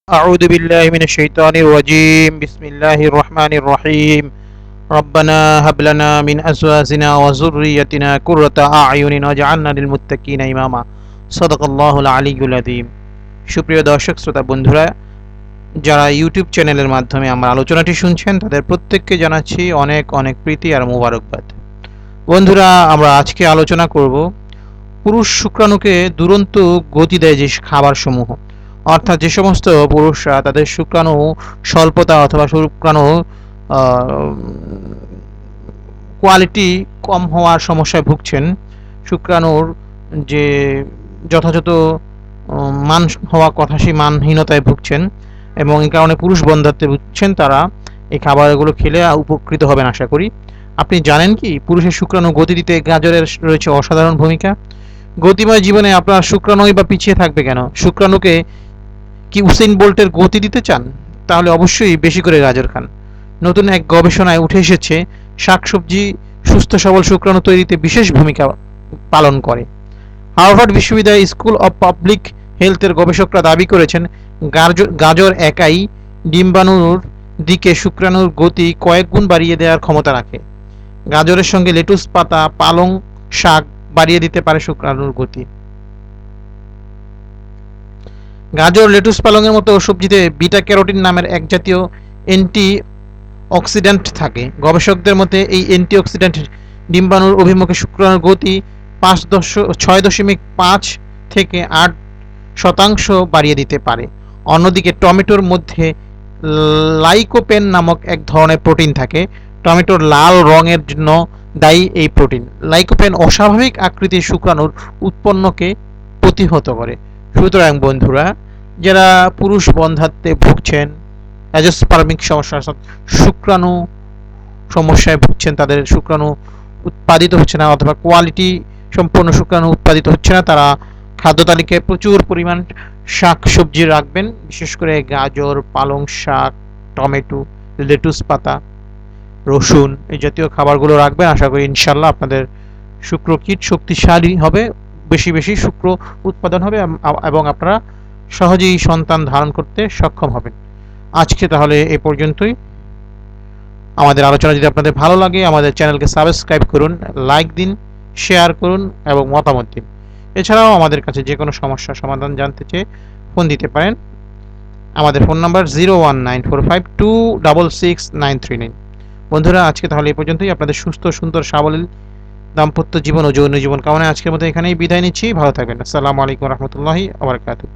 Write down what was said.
أعوذ بالله من الشيطان الرجيم بسم الله الرحمن الرحيم ربنا هب لنا من أزواجنا وذريتنا قرة أعين واجعلنا للمتقين إماما صدق الله العلي العظيم। সুপ্রিয় দর্শক শ্রোতা বন্ধুরা, যারা ইউটিউব চ্যানেলের মাধ্যমে আমার আলোচনাটি শুনছেন তাদের প্রত্যেককে জানাচ্ছি অনেক অনেক প্রীতি আর মোবারকবাদ। বন্ধুরা, আমরা আজকে আলোচনা করব পুরুষ শুক্রাণুকে দুরন্ত গতি দেয় যে খাবারসমূহ, অর্থাৎ যে সমস্ত পুরুষরা তাদের শুক্রাণু স্বল্পতা অথবা শুক্রাণু কোয়ালিটি কম হওয়ার সমস্যায় ভুগছেন, শুক্রাণুর যে যথাযথ মান হওয়া কথা সেই মানহীনতায় ভুগছেন এবং এই কারণে পুরুষ বন্ধ্যাত্বে ভুগছেন, তারা এই খাবারগুলো খেলে উপকৃত হবেন আশা করি। আপনি জানেন কি পুরুষের শুক্রাণু গতি দিতে গাজরের রয়েছে অসাধারণ ভূমিকা। গতিময় জীবনে আপনার শুক্রাণুই বা পিছিয়ে থাকবে কেন? শুক্রাণুকে কি উসেইন বোল্টের গতি দিতে চান? তাহলে অবশ্যই বেশি করে গাজর খান। নতুন এক গবেষণায় উঠে এসেছে শাকসবজি সুস্থ সবল শুক্রাণু তৈরিতে বিশেষ ভূমিকা পালন করে। হার্ভার্ড বিশ্ববিদ্যালয় স্কুল অব পাবলিক হেলথের গবেষকরা দাবি করেছেন গাজর একাই ডিম্বাণুর দিকে শুক্রাণুর গতি কয়েক গুণ বাড়িয়ে দেওয়ার ক্ষমতা রাখে। গাজরের সঙ্গে লেটুস পাতা, পালং শাক বাড়িয়ে দিতে পারে শুক্রাণুর গতি। গাজর, লেটুস, পালংয়ের মতো সবজিতে বিটা ক্যারোটিন নামের এক জাতীয় অ্যান্টি অক্সিডেন্ট থাকে। গবেষকদের মতে এই অ্যান্টিঅক্সিডেন্ট ডিম্বাণুর অভিমুখে শুক্রাণুর গতি 6.5 থেকে 8% বাড়িয়ে দিতে পারে। অন্যদিকে টমেটোর মধ্যে লাইকোপেন নামক এক ধরনের প্রোটিন থাকে। টমেটোর লাল রঙের জন্য দায়ী এই প্রোটিন। লাইকোপেন অস্বাভাবিক আকৃতির শুক্রাণুর উৎপন্নকে প্রতিহত করে। সুতরাং বন্ধুরা, যারা পুরুষ বন্ধ্যাত্বে ভুগছেন, অ্যাজোস্পার্মিক সমস্যা অর্থাৎ শুক্রাণু সমস্যায় ভুগছেন, তাদের শুক্রাণু উৎপাদিত হচ্ছে না অথবা কোয়ালিটি সম্পন্ন শুক্রাণু উৎপাদিত হচ্ছে না, তারা খাদ্য তালিকায় প্রচুর পরিমাণ শাক সবজি রাখবেন। বিশেষ করে গাজর, পালং শাক, টমেটো, লেটুস পাতা, রসুন এই জাতীয় খাবারগুলো রাখবেন। আশা করি ইনশাল্লাহ আপনাদের শুক্রকীট শক্তিশালী হবে, বেশি বেশি শুক্র উৎপাদন হবে এবং আপনারা সহজেই সন্তান ধারণ করতে সক্ষম হবেন। আজকে তাহলে এ পর্যন্তই। আমাদের আলোচনা যদি আপনাদের ভালো লাগে আমাদের চ্যানেলকে সাবস্ক্রাইব করুন, লাইক দিন, শেয়ার করুন এবং মতামত দিন। এছাড়াও আমাদের কাছে যে কোনো সমস্যার সমাধান জানতে চেয়ে ফোন দিতে পারেন। আমাদের ফোন নাম্বার 01945266939। বন্ধুরা, আজকে তাহলে এই পর্যন্তই। আপনাদের সুস্থ, সুন্দর, সাবলীল দাম্পত্য জীবন ও যৌন জীবন কামনায় আজকের মতো এখানেই বিদায় নিচ্ছি। ভালো থাকবেন। আসসালামু আলাইকুম রহমতুল্লাহি ওয়া বারাকাতুহু।